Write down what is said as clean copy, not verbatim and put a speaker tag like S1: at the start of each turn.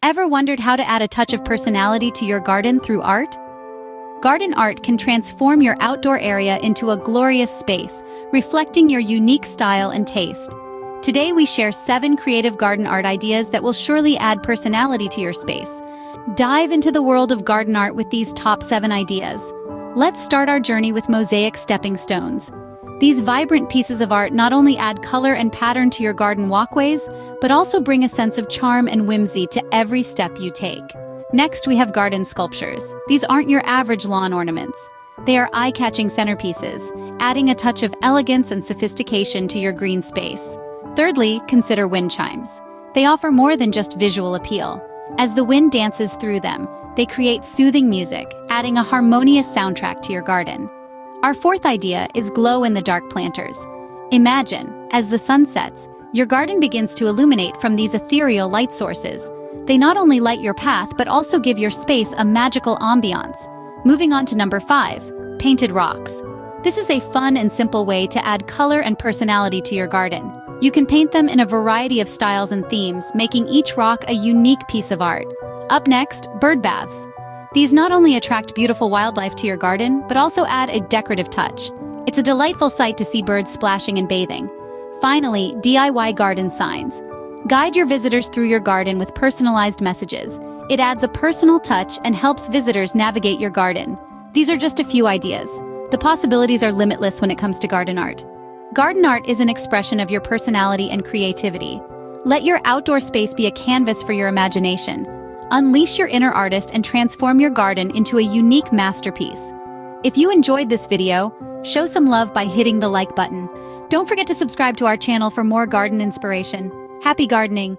S1: Ever wondered how to add a touch of personality to your garden through art? Garden art can transform your outdoor area into a glorious space, reflecting your unique style and taste. Today we share 7 creative garden art ideas that will surely add personality to your space. Dive into the world of garden art with these top 7 ideas. Let's start our journey with mosaic stepping stones. These vibrant pieces of art not only add color and pattern to your garden walkways, but also bring a sense of charm and whimsy to every step you take. Next, we have garden sculptures. These aren't your average lawn ornaments. They are eye-catching centerpieces, adding a touch of elegance and sophistication to your green space. Thirdly, consider wind chimes. They offer more than just visual appeal. As the wind dances through them, they create soothing music, adding a harmonious soundtrack to your garden. Our fourth idea is glow-in-the-dark planters. Imagine, as the sun sets, your garden begins to illuminate from these ethereal light sources. They not only light your path but also give your space a magical ambiance. Moving on to number 5, painted rocks. This is a fun and simple way to add color and personality to your garden. You can paint them in a variety of styles and themes, making each rock a unique piece of art. Up next, bird baths. These not only attract beautiful wildlife to your garden, but also add a decorative touch. It's a delightful sight to see birds splashing and bathing. Finally, DIY garden signs. Guide your visitors through your garden with personalized messages. It adds a personal touch and helps visitors navigate your garden. These are just a few ideas. The possibilities are limitless when it comes to garden art. Garden art is an expression of your personality and creativity. Let your outdoor space be a canvas for your imagination. Unleash your inner artist and transform your garden into a unique masterpiece. If you enjoyed this video, show some love by hitting the like button. Don't forget to subscribe to our channel for more garden inspiration. Happy gardening!